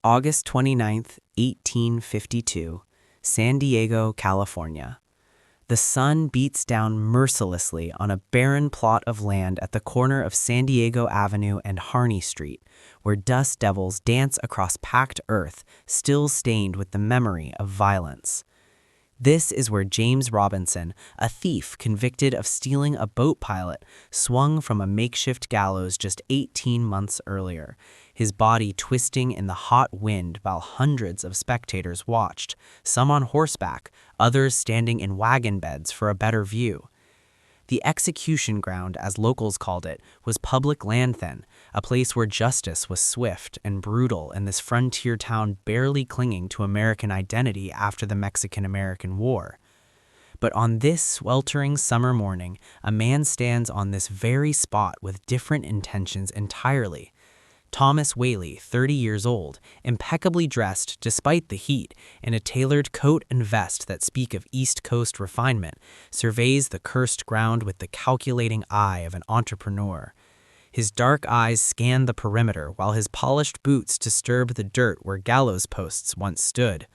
August 29th, 1852, San Diego, California. The sun beats down mercilessly on a barren plot of land at the corner of San Diego Avenue and Harney Street, where dust devils dance across packed earth, still stained with the memory of violence. This is where James Robinson, a thief convicted of stealing a boat pilot, swung from a makeshift gallows just 18 months earlier, his body twisting in the hot wind while hundreds of spectators watched, some on horseback, others standing in wagon beds for a better view. The execution ground, as locals called it, was public land then, a place where justice was swift and brutal in this frontier town barely clinging to American identity after the Mexican-American War. But on this sweltering summer morning, a man stands on this very spot with different intentions entirely. Thomas Whaley, 30 years old, impeccably dressed despite the heat, in a tailored coat and vest that speak of East Coast refinement, surveys the cursed ground with the calculating eye of an entrepreneur. His dark eyes scan the perimeter while his polished boots disturb the dirt where gallows posts once stood.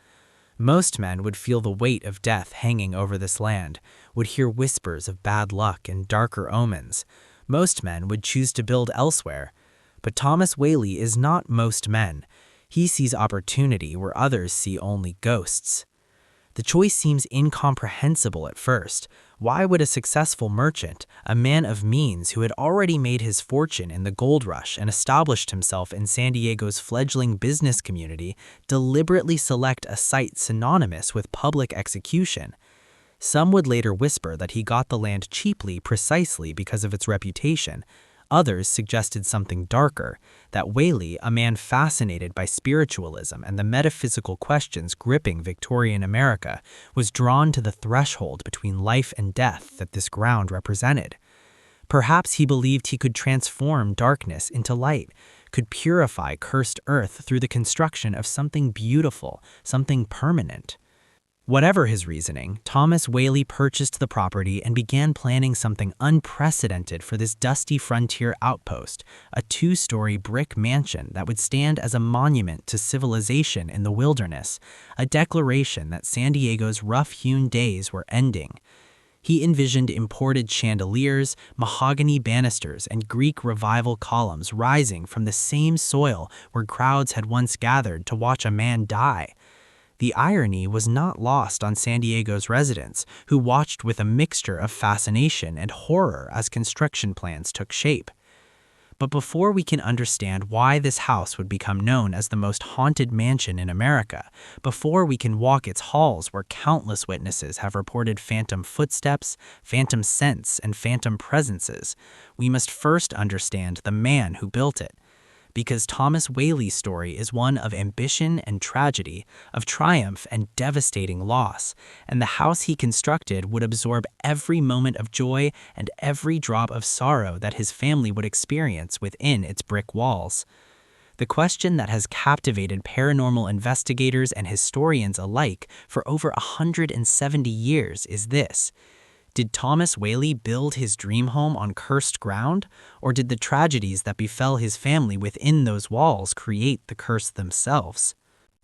Most men would feel the weight of death hanging over this land, would hear whispers of bad luck and darker omens. Most men would choose to build elsewhere. But Thomas Whaley is not most men. He sees opportunity where others see only ghosts. The choice seems incomprehensible at first. Why would a successful merchant, a man of means who had already made his fortune in the gold rush and established himself in San Diego's fledgling business community, deliberately select a site synonymous with public execution? Some would later whisper that he got the land cheaply precisely because of its reputation. Others suggested something darker, that Whaley, a man fascinated by spiritualism and the metaphysical questions gripping Victorian America, was drawn to the threshold between life and death that this ground represented. Perhaps he believed he could transform darkness into light, could purify cursed earth through the construction of something beautiful, something permanent. Whatever his reasoning, Thomas Whaley purchased the property and began planning something unprecedented for this dusty frontier outpost, a 2-story brick mansion that would stand as a monument to civilization in the wilderness, a declaration that San Diego's rough-hewn days were ending. He envisioned imported chandeliers, mahogany banisters, and Greek revival columns rising from the same soil where crowds had once gathered to watch a man die. The irony was not lost on San Diego's residents, who watched with a mixture of fascination and horror as construction plans took shape. But before we can understand why this house would become known as the most haunted mansion in America, before we can walk its halls where countless witnesses have reported phantom footsteps, phantom scents, and phantom presences, we must first understand the man who built it. Because Thomas Whaley's story is one of ambition and tragedy, of triumph and devastating loss, and the house he constructed would absorb every moment of joy and every drop of sorrow that his family would experience within its brick walls. The question that has captivated paranormal investigators and historians alike for over 170 years is this: did Thomas Whaley build his dream home on cursed ground, or did the tragedies that befell his family within those walls create the curse themselves?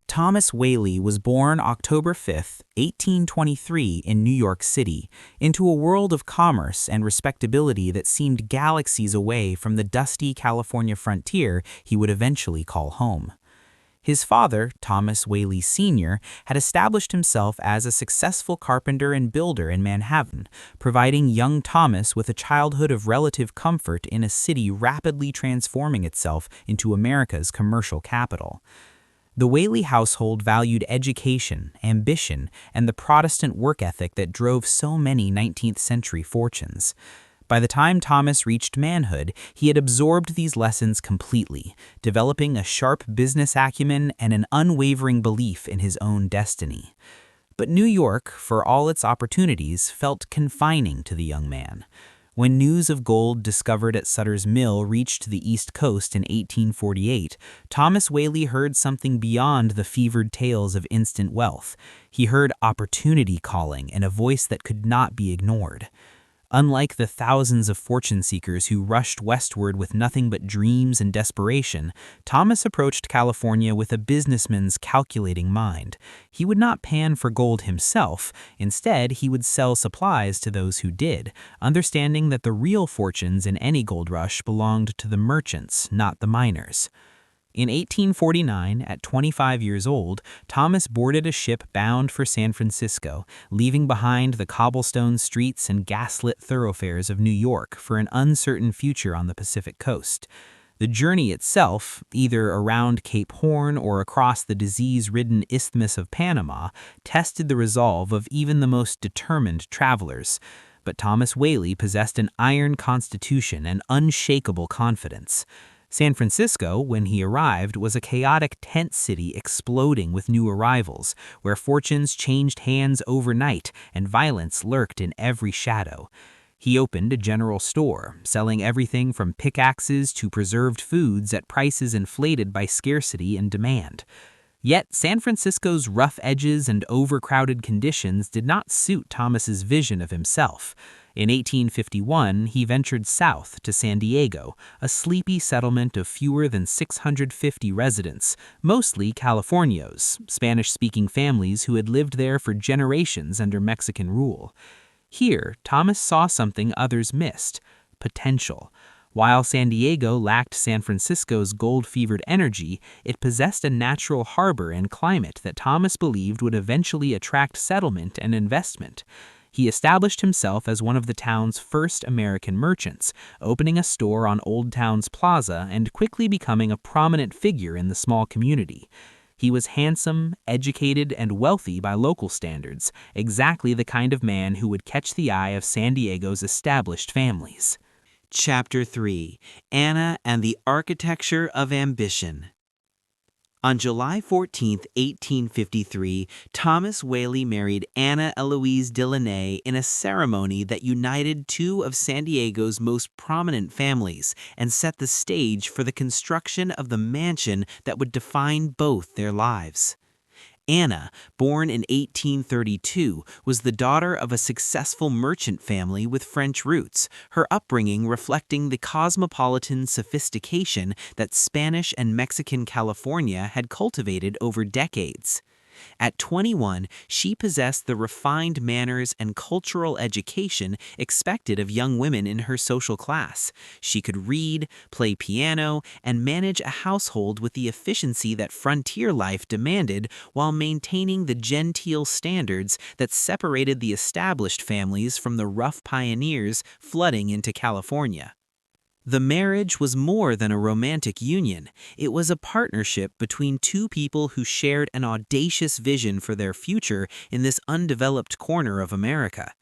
Thomas Whaley was born October 5, 1823 in New York City, into a world of commerce and respectability that seemed galaxies away from the dusty California frontier he would eventually call home. His father, Thomas Whaley Sr., had established himself as a successful carpenter and builder in Manhattan, providing young Thomas with a childhood of relative comfort in a city rapidly transforming itself into America's commercial capital. The Whaley household valued education, ambition, and the Protestant work ethic that drove so many 19th-century fortunes. By the time Thomas reached manhood, he had absorbed these lessons completely, developing a sharp business acumen and an unwavering belief in his own destiny. But New York, for all its opportunities, felt confining to the young man. When news of gold discovered at Sutter's Mill reached the East Coast in 1848, Thomas Whaley heard something beyond the fevered tales of instant wealth. He heard opportunity calling in a voice that could not be ignored. Unlike the thousands of fortune seekers who rushed westward with nothing but dreams and desperation, Thomas approached California with a businessman's calculating mind. He would not pan for gold himself. Instead, he would sell supplies to those who did, understanding that the real fortunes in any gold rush belonged to the merchants, not the miners. In 1849, at 25 years old, Thomas boarded a ship bound for San Francisco, leaving behind the cobblestone streets and gaslit thoroughfares of New York for an uncertain future on the Pacific coast. The journey itself, either around Cape Horn or across the disease-ridden Isthmus of Panama, tested the resolve of even the most determined travelers. But Thomas Whaley possessed an iron constitution and unshakable confidence. San Francisco, when he arrived, was a chaotic tent city exploding with new arrivals, where fortunes changed hands overnight and violence lurked in every shadow. He opened a general store, selling everything from pickaxes to preserved foods at prices inflated by scarcity and demand. Yet San Francisco's rough edges and overcrowded conditions did not suit Thomas's vision of himself. In 1851, he ventured south to San Diego, a sleepy settlement of fewer than 650 residents, mostly Californios, Spanish-speaking families who had lived there for generations under Mexican rule. Here, Thomas saw something others missed: potential. While San Diego lacked San Francisco's gold-fevered energy, it possessed a natural harbor and climate that Thomas believed would eventually attract settlement and investment. He established himself as one of the town's first American merchants, opening a store on Old Town's Plaza and quickly becoming a prominent figure in the small community. He was handsome, educated, and wealthy by local standards, exactly the kind of man who would catch the eye of San Diego's established families. Chapter 3: Anna and the Architecture of Ambition. On July 14, 1853, Thomas Whaley married Anna Eloise Delaunay in a ceremony that united two of San Diego's most prominent families and set the stage for the construction of the mansion that would define both their lives. Anna, born in 1832, was the daughter of a successful merchant family with French roots, her upbringing reflecting the cosmopolitan sophistication that Spanish and Mexican California had cultivated over decades. At 21, she possessed the refined manners and cultural education expected of young women in her social class. She could read, play piano, and manage a household with the efficiency that frontier life demanded while maintaining the genteel standards that separated the established families from the rough pioneers flooding into California. The marriage was more than a romantic union. It was a partnership between two people who shared an audacious vision for their future in this undeveloped corner of America.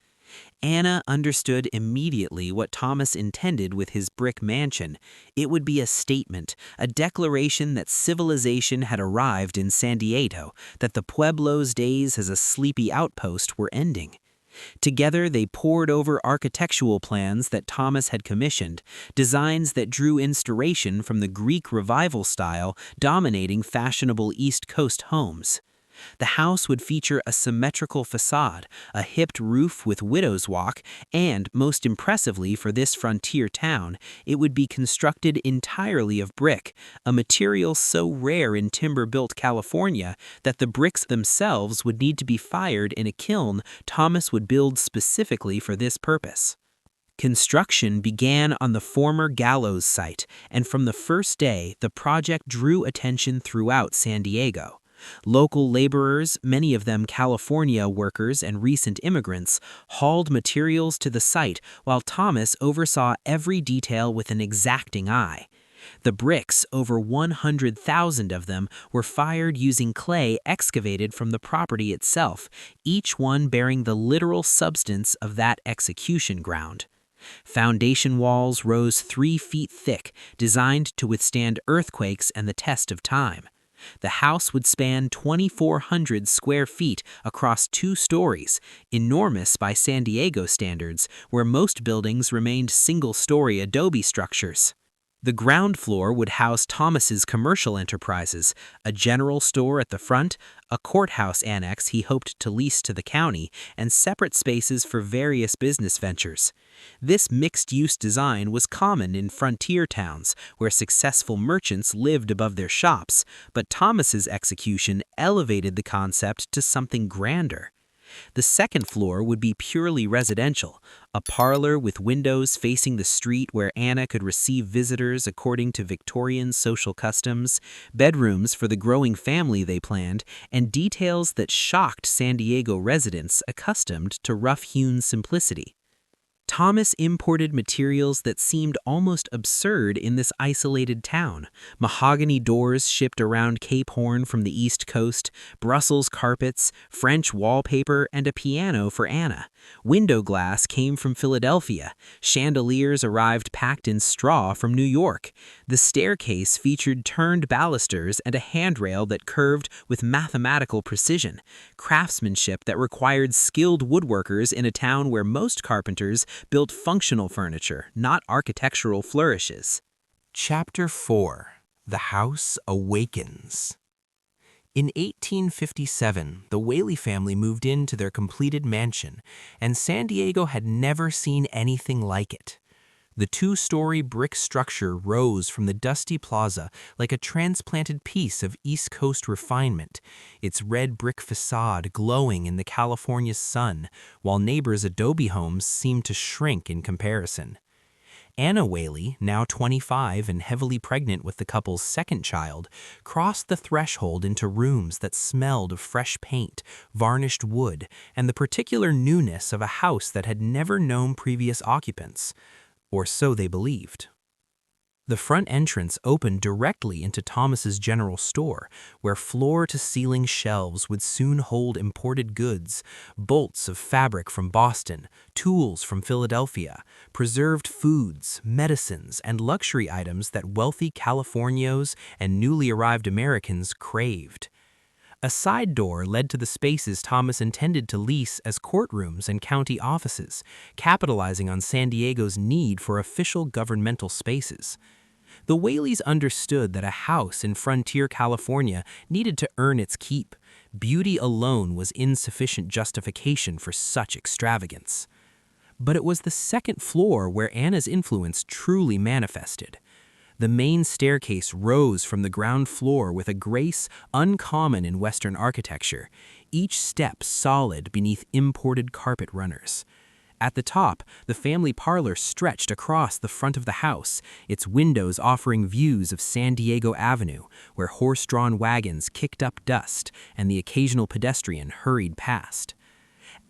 Anna understood immediately what Thomas intended with his brick mansion. It would be a statement, a declaration that civilization had arrived in San Diego, that the Pueblo's days as a sleepy outpost were ending. Together, they pored over architectural plans that Thomas had commissioned, designs that drew inspiration from the Greek Revival style dominating fashionable East Coast homes. The house would feature a symmetrical facade, a hipped roof with widow's walk, and, most impressively for this frontier town, it would be constructed entirely of brick, a material so rare in timber-built California that the bricks themselves would need to be fired in a kiln Thomas would build specifically for this purpose. Construction began on the former gallows site, and from the first day, the project drew attention throughout San Diego. Local laborers, many of them California workers and recent immigrants, hauled materials to the site while Thomas oversaw every detail with an exacting eye. The bricks, over 100,000 of them, were fired using clay excavated from the property itself, each one bearing the literal substance of that execution ground. Foundation walls rose 3 feet thick, designed to withstand earthquakes and the test of time. The house would span 2,400 square feet across 2 stories, enormous by San Diego standards, where most buildings remained single-story adobe structures. The ground floor would house Thomas's commercial enterprises, a general store at the front, a courthouse annex he hoped to lease to the county, and separate spaces for various business ventures. This mixed-use design was common in frontier towns, where successful merchants lived above their shops, but Thomas's execution elevated the concept to something grander. The second floor would be purely residential, a parlor with windows facing the street where Anna could receive visitors according to Victorian social customs, bedrooms for the growing family they planned, and details that shocked San Diego residents accustomed to rough-hewn simplicity. Thomas imported materials that seemed almost absurd in this isolated town. Mahogany doors shipped around Cape Horn from the East Coast, Brussels carpets, French wallpaper, and a piano for Anna. Window glass came from Philadelphia. Chandeliers arrived packed in straw from New York. The staircase featured turned balusters and a handrail that curved with mathematical precision, craftsmanship that required skilled woodworkers in a town where most carpenters built functional furniture, not architectural flourishes. Chapter 4. The House Awakens. In 1857, the Whaley family moved into their completed mansion, and San Diego had never seen anything like it. The two-story brick structure rose from the dusty plaza like a transplanted piece of East Coast refinement, its red brick facade glowing in the California sun, while neighbors' adobe homes seemed to shrink in comparison. Anna Whaley, now 25 and heavily pregnant with the couple's second child, crossed the threshold into rooms that smelled of fresh paint, varnished wood, and the particular newness of a house that had never known previous occupants. Or so they believed. The front entrance opened directly into Thomas's general store, where floor-to-ceiling shelves would soon hold imported goods, bolts of fabric from Boston, tools from Philadelphia, preserved foods, medicines, and luxury items that wealthy Californios and newly arrived Americans craved. A side door led to the spaces Thomas intended to lease as courtrooms and county offices, capitalizing on San Diego's need for official governmental spaces. The Whaleys understood that a house in frontier California needed to earn its keep. Beauty alone was insufficient justification for such extravagance. But it was the second floor where Anna's influence truly manifested. The main staircase rose from the ground floor with a grace uncommon in Western architecture, each step solid beneath imported carpet runners. At the top, the family parlor stretched across the front of the house, its windows offering views of San Diego Avenue, where horse-drawn wagons kicked up dust and the occasional pedestrian hurried past.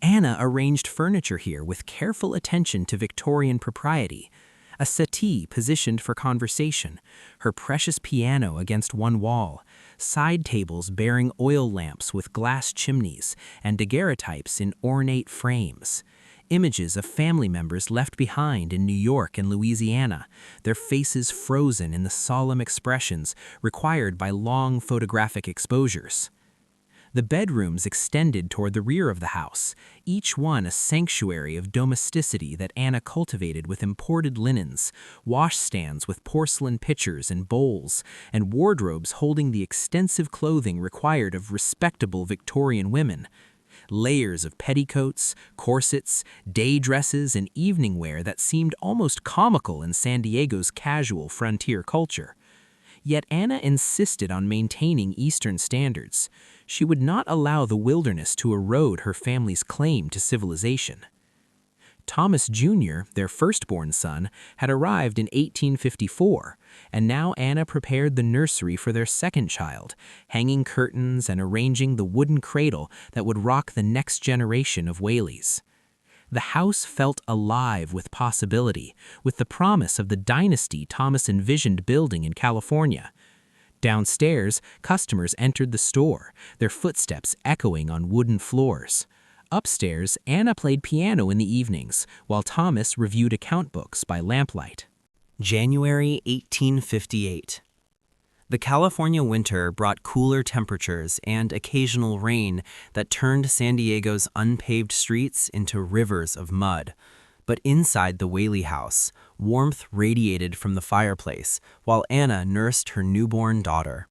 Anna arranged furniture here with careful attention to Victorian propriety. A settee positioned for conversation, her precious piano against one wall, side tables bearing oil lamps with glass chimneys, and daguerreotypes in ornate frames. Images of family members left behind in New York and Louisiana, their faces frozen in the solemn expressions required by long photographic exposures. The bedrooms extended toward the rear of the house, each one a sanctuary of domesticity that Anna cultivated with imported linens, washstands with porcelain pitchers and bowls, and wardrobes holding the extensive clothing required of respectable Victorian women. Layers of petticoats, corsets, day dresses, and evening wear that seemed almost comical in San Diego's casual frontier culture. Yet Anna insisted on maintaining Eastern standards. She would not allow the wilderness to erode her family's claim to civilization. Thomas Jr., their firstborn son, had arrived in 1854, and now Anna prepared the nursery for their second child, hanging curtains and arranging the wooden cradle that would rock the next generation of Whaleys. The house felt alive with possibility, with the promise of the dynasty Thomas envisioned building in California. Downstairs, customers entered the store, their footsteps echoing on wooden floors. Upstairs, Anna played piano in the evenings, while Thomas reviewed account books by lamplight. January 1858. The California winter brought cooler temperatures and occasional rain that turned San Diego's unpaved streets into rivers of mud. But inside the Whaley house, warmth radiated from the fireplace while Anna nursed her newborn daughter.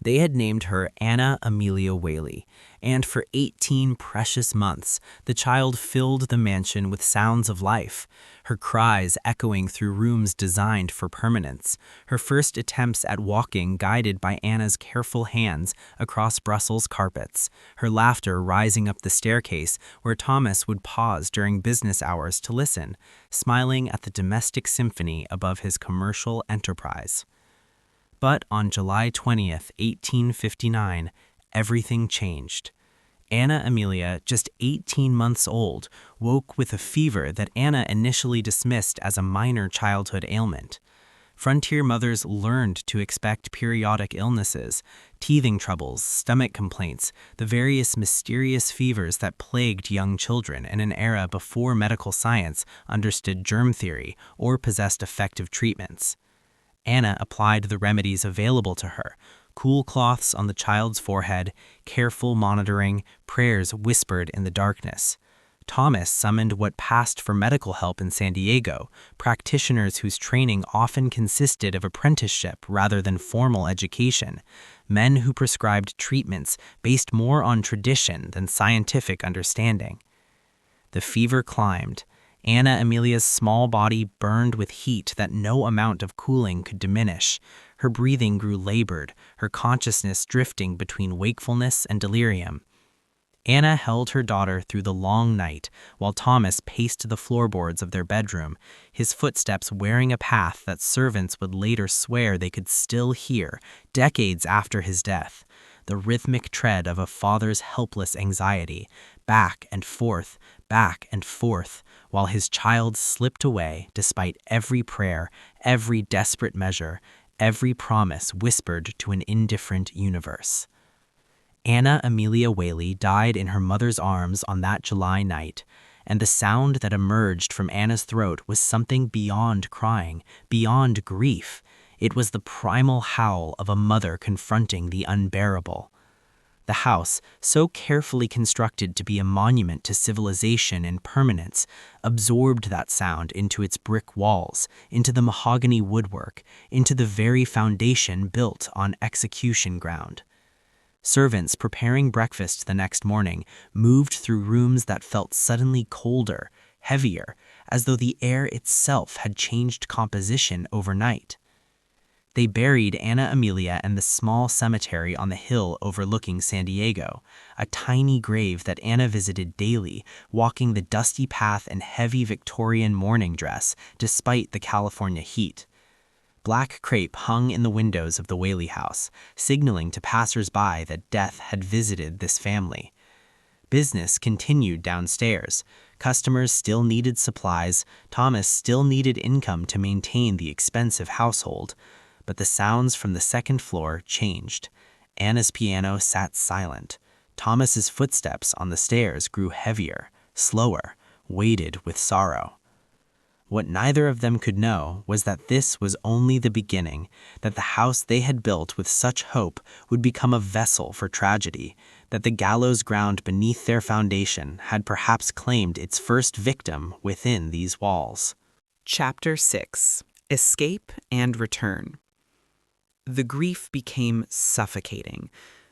They had named her Anna Amelia Whaley, and for 18 precious months, the child filled the mansion with sounds of life, her cries echoing through rooms designed for permanence, her first attempts at walking guided by Anna's careful hands across Brussels carpets, her laughter rising up the staircase where Thomas would pause during business hours to listen, smiling at the domestic symphony above his commercial enterprise. But on July 20th, 1859, everything changed. Anna Amelia, just 18 months old, woke with a fever that Anna initially dismissed as a minor childhood ailment. Frontier mothers learned to expect periodic illnesses, teething troubles, stomach complaints, the various mysterious fevers that plagued young children in an era before medical science understood germ theory or possessed effective treatments. Anna applied the remedies available to her: cool cloths on the child's forehead, careful monitoring, prayers whispered in the darkness. Thomas summoned what passed for medical help in San Diego, practitioners whose training often consisted of apprenticeship rather than formal education, men who prescribed treatments based more on tradition than scientific understanding. The fever climbed. Anna Amelia's small body burned with heat that no amount of cooling could diminish. Her breathing grew labored, her consciousness drifting between wakefulness and delirium. Anna held her daughter through the long night while Thomas paced the floorboards of their bedroom, his footsteps wearing a path that servants would later swear they could still hear decades after his death, the rhythmic tread of a father's helpless anxiety, back and forth, while his child slipped away despite every prayer, every desperate measure, every promise whispered to an indifferent universe. Anna Amelia Whaley died in her mother's arms on that July night, and the sound that emerged from Anna's throat was something beyond crying, beyond grief. It was the primal howl of a mother confronting the unbearable. The house, so carefully constructed to be a monument to civilization and permanence, absorbed that sound into its brick walls, into the mahogany woodwork, into the very foundation built on execution ground. Servants preparing breakfast the next morning moved through rooms that felt suddenly colder, heavier, as though the air itself had changed composition overnight. They buried Anna Amelia in the small cemetery on the hill overlooking San Diego, a tiny grave that Anna visited daily, walking the dusty path in heavy Victorian mourning dress despite the California heat. Black crepe hung in the windows of the Whaley House, signaling to passers-by that death had visited this family. Business continued downstairs. Customers still needed supplies. Thomas still needed income to maintain the expensive household. But the sounds from the second floor changed. Anna's piano sat silent. Thomas's footsteps on the stairs grew heavier, slower, weighted with sorrow. What neither of them could know was that this was only the beginning, that the house they had built with such hope would become a vessel for tragedy, that the gallows ground beneath their foundation had perhaps claimed its first victim within these walls. Chapter 6: Escape and Return. The grief became suffocating.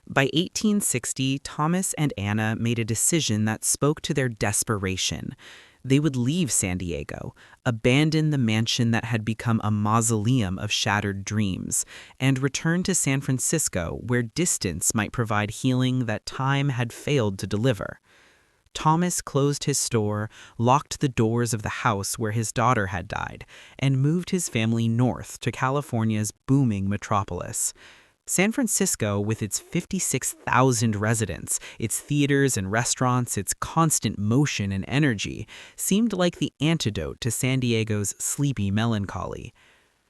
By 1860, Thomas and Anna made a decision that spoke to their desperation. They would leave San Diego, abandon the mansion that had become a mausoleum of shattered dreams, and return to San Francisco, where distance might provide healing that time had failed to deliver. Thomas closed his store, locked the doors of the house where his daughter had died, and moved his family north to California's booming metropolis. San Francisco, with its 56,000 residents, its theaters and restaurants, its constant motion and energy, seemed like the antidote to San Diego's sleepy melancholy.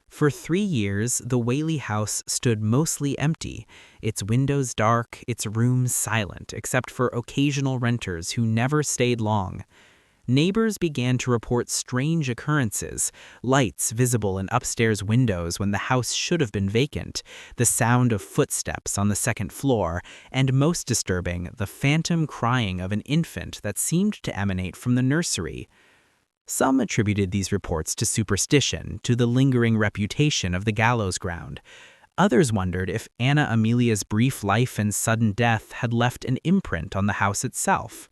For 3 years, the Whaley House stood mostly empty, its windows dark, its rooms silent, except for occasional renters who never stayed long. Neighbors began to report strange occurrences: lights visible in upstairs windows when the house should have been vacant, the sound of footsteps on the second floor, and most disturbing, the phantom crying of an infant that seemed to emanate from the nursery. Some attributed these reports to superstition, to the lingering reputation of the gallows ground. Others wondered if Anna Amelia's brief life and sudden death had left an imprint on the house itself.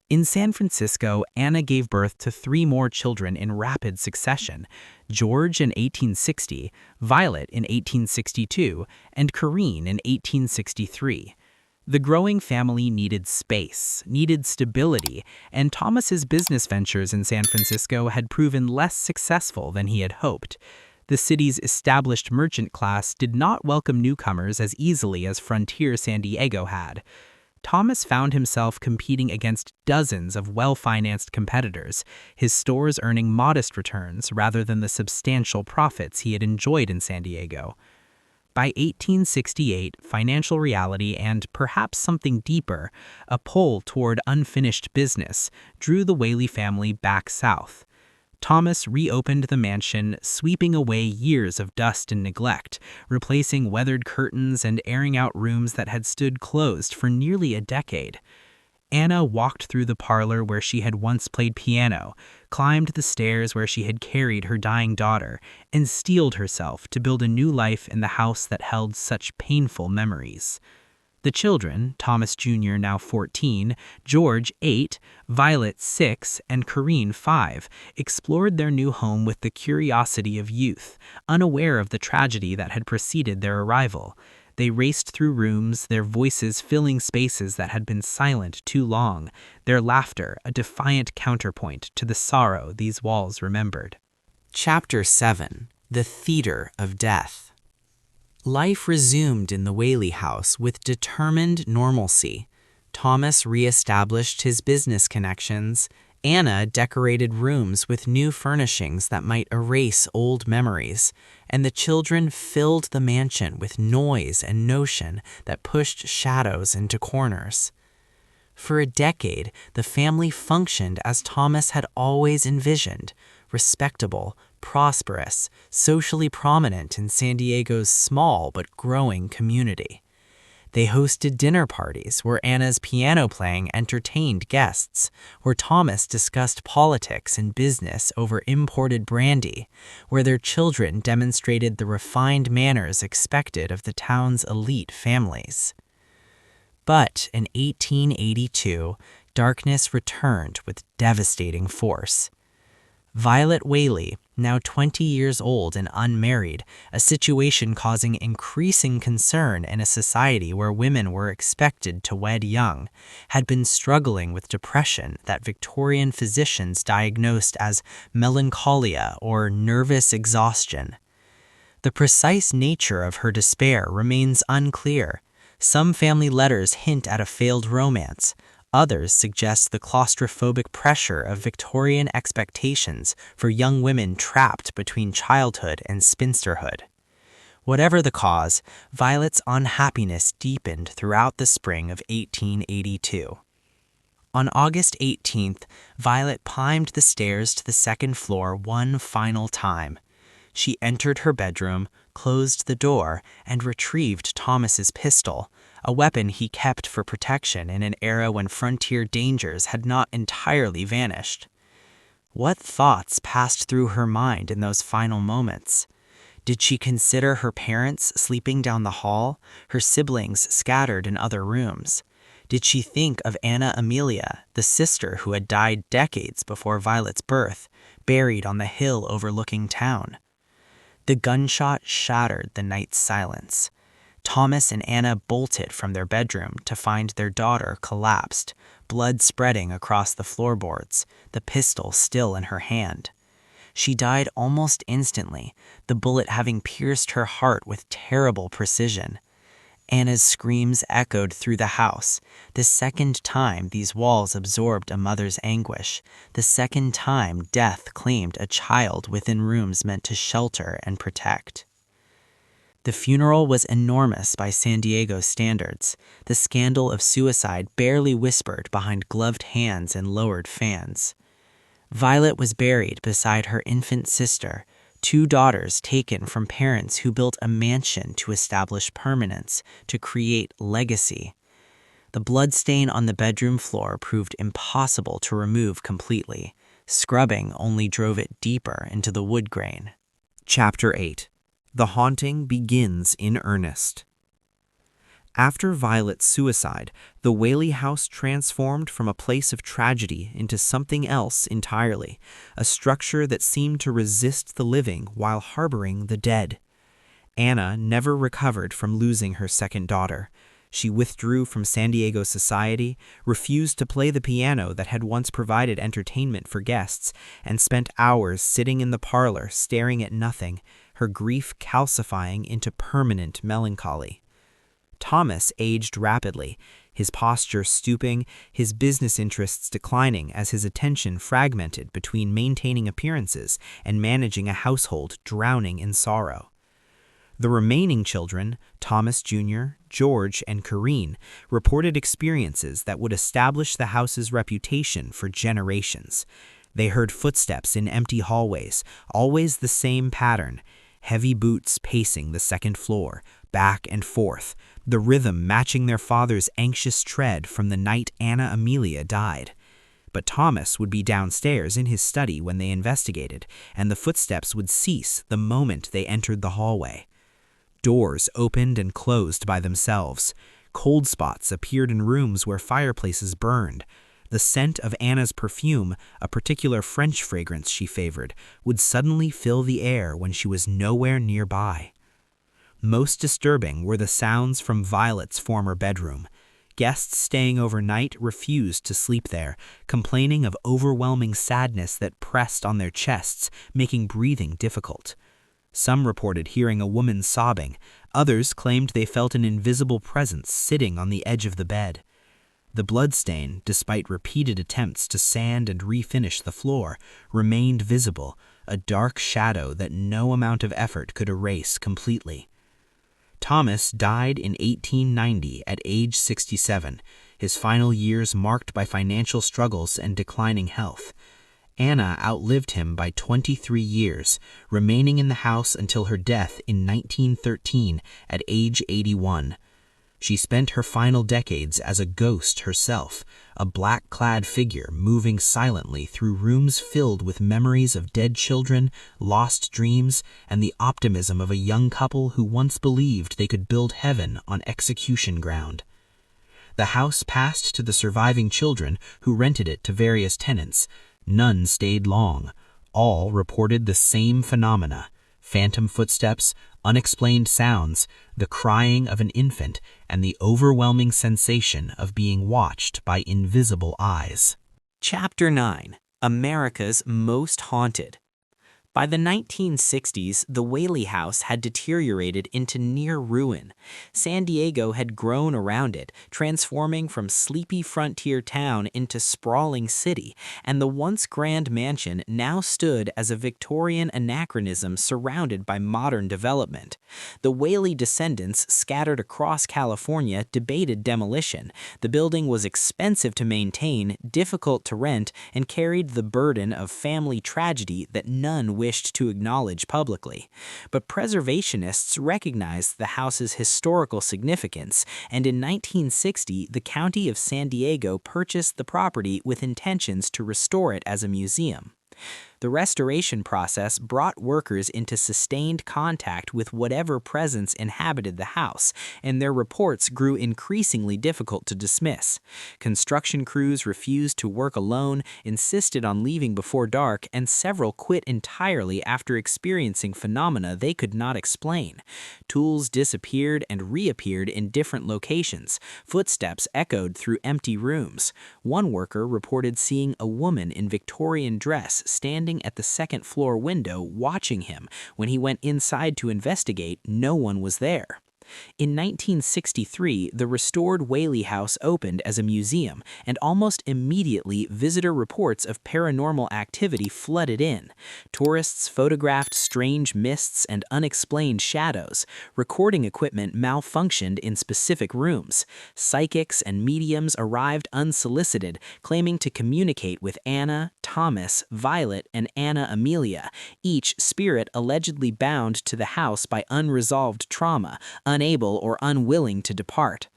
In San Francisco, Anna gave birth to 3 more children in rapid succession: George in 1860, Violet in 1862, and Corinne in 1863. The growing family needed space, needed stability, and Thomas's business ventures in San Francisco had proven less successful than he had hoped. The city's established merchant class did not welcome newcomers as easily as frontier San Diego had. Thomas found himself competing against dozens of well-financed competitors, his stores earning modest returns rather than the substantial profits he had enjoyed in San Diego. By 1868, financial reality and perhaps something deeper, a pull toward unfinished business, drew the Whaley family back south. Thomas reopened the mansion, sweeping away years of dust and neglect, replacing weathered curtains and airing out rooms that had stood closed for nearly a decade. Anna walked through the parlor where she had once played piano, climbed the stairs where she had carried her dying daughter, and steeled herself to build a new life in the house that held such painful memories. The children, Thomas Jr. now 14, George 8, Violet 6, and Corinne 5, explored their new home with the curiosity of youth, unaware of the tragedy that had preceded their arrival. They raced through rooms, their voices filling spaces that had been silent too long, their laughter a defiant counterpoint to the sorrow these walls remembered. Chapter 7: The Theater of Death. Life resumed in the Whaley house with determined normalcy. Thomas re-established his business connections. Anna decorated rooms with new furnishings that might erase old memories, and the children filled the mansion with noise and notion that pushed shadows into corners. For a decade, the family functioned as Thomas had always envisioned: respectable, prosperous, socially prominent in San Diego's small but growing community. They hosted dinner parties where Anna's piano playing entertained guests, where Thomas discussed politics and business over imported brandy, where their children demonstrated the refined manners expected of the town's elite families. But in 1882, darkness returned with devastating force. Violet Whaley, now 20 years old and unmarried, a situation causing increasing concern in a society where women were expected to wed young, had been struggling with depression that Victorian physicians diagnosed as melancholia or nervous exhaustion. The precise nature of her despair remains unclear. Some family letters hint at a failed romance. Others suggest the claustrophobic pressure of Victorian expectations for young women trapped between childhood and spinsterhood. Whatever the cause, Violet's unhappiness deepened throughout the spring of 1882. On August 18th, Violet climbed the stairs to the second floor one final time. She entered her bedroom, closed the door, and retrieved Thomas's pistol, a weapon he kept for protection in an era when frontier dangers had not entirely vanished. What thoughts passed through her mind in those final moments? Did she consider her parents sleeping down the hall, her siblings scattered in other rooms? Did she think of Anna Amelia, the sister who had died decades before Violet's birth, buried on the hill overlooking town? The gunshot shattered the night's silence. Thomas and Anna bolted from their bedroom to find their daughter collapsed, blood spreading across the floorboards, the pistol still in her hand. She died almost instantly, the bullet having pierced her heart with terrible precision. Anna's screams echoed through the house, the second time these walls absorbed a mother's anguish, the second time death claimed a child within rooms meant to shelter and protect. The funeral was enormous by San Diego standards, the scandal of suicide barely whispered behind gloved hands and lowered fans. Violet was buried beside her infant sister, 2 daughters taken from parents who built a mansion to establish permanence, to create legacy. The bloodstain on the bedroom floor proved impossible to remove completely. Scrubbing only drove it deeper into the wood grain. Chapter 8. The haunting begins in earnest. After Violet's suicide, the Whaley House transformed from a place of tragedy into something else entirely, a structure that seemed to resist the living while harboring the dead. Anna never recovered from losing her second daughter. She withdrew from San Diego society, refused to play the piano that had once provided entertainment for guests, and spent hours sitting in the parlor staring at nothing, her grief calcifying into permanent melancholy. Thomas aged rapidly, his posture stooping, his business interests declining as his attention fragmented between maintaining appearances and managing a household drowning in sorrow. The remaining children, Thomas Jr., George, and Corinne, reported experiences that would establish the house's reputation for generations. They heard footsteps in empty hallways, always the same pattern, heavy boots pacing the second floor, back and forth, the rhythm matching their father's anxious tread from the night Amelia died. But Thomas would be downstairs in his study when they investigated, and the footsteps would cease the moment they entered the hallway. Doors opened and closed by themselves. Cold spots appeared in rooms where fireplaces burned. The scent of Anna's perfume, a particular French fragrance she favored, would suddenly fill the air when she was nowhere nearby. Most disturbing were the sounds from Violet's former bedroom. Guests staying overnight refused to sleep there, complaining of overwhelming sadness that pressed on their chests, making breathing difficult. Some reported hearing a woman sobbing. Others claimed they felt an invisible presence sitting on the edge of the bed. The bloodstain, despite repeated attempts to sand and refinish the floor, remained visible, a dark shadow that no amount of effort could erase completely. Thomas died in 1890 at age 67, his final years marked by financial struggles and declining health. Anna outlived him by 23 years, remaining in the house until her death in 1913 at age 81. She spent her final decades as a ghost herself, a black-clad figure moving silently through rooms filled with memories of dead children, lost dreams, and the optimism of a young couple who once believed they could build heaven on execution ground. The house passed to the surviving children, who rented it to various tenants. None stayed long. All reported the same phenomena: phantom footsteps, unexplained sounds, the crying of an infant, and the overwhelming sensation of being watched by invisible eyes. Chapter 9. America's Most Haunted. By the 1960s, the Whaley House had deteriorated into near ruin. San Diego had grown around it, transforming from sleepy frontier town into sprawling city, and the once grand mansion now stood as a Victorian anachronism surrounded by modern development. The Whaley descendants scattered across California debated demolition. The building was expensive to maintain, difficult to rent, and carried the burden of family tragedy that none wished to acknowledge publicly. But preservationists recognized the house's historical significance, and in 1960, the county of San Diego purchased the property with intentions to restore it as a museum. The restoration process brought workers into sustained contact with whatever presence inhabited the house, and their reports grew increasingly difficult to dismiss. Construction crews refused to work alone, insisted on leaving before dark, and several quit entirely after experiencing phenomena they could not explain. Tools disappeared and reappeared in different locations. Footsteps echoed through empty rooms. One worker reported seeing a woman in Victorian dress standing at the second floor window watching him. When he went inside to investigate, no one was there. In 1963, the restored Whaley House opened as a museum, and almost immediately visitor reports of paranormal activity flooded in. Tourists photographed strange mists and unexplained shadows. Recording equipment malfunctioned in specific rooms. Psychics and mediums arrived unsolicited, claiming to communicate with Anna, Thomas, Violet, and Amelia, each spirit allegedly bound to the house by unresolved trauma, unable or unwilling to depart.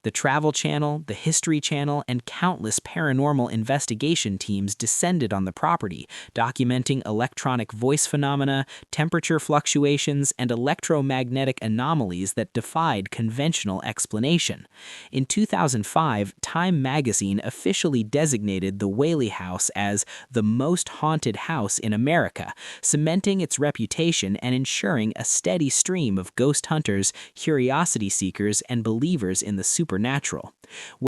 The Travel Channel, the History Channel, and countless paranormal investigation teams descended on the property, documenting electronic voice phenomena, temperature fluctuations, and electromagnetic anomalies that defied conventional explanation. In 2005, Time magazine officially designated the Whaley House as the most haunted house in America, cementing its reputation and ensuring a steady stream of ghost hunters, curiosity seekers, and believers in the supernatural.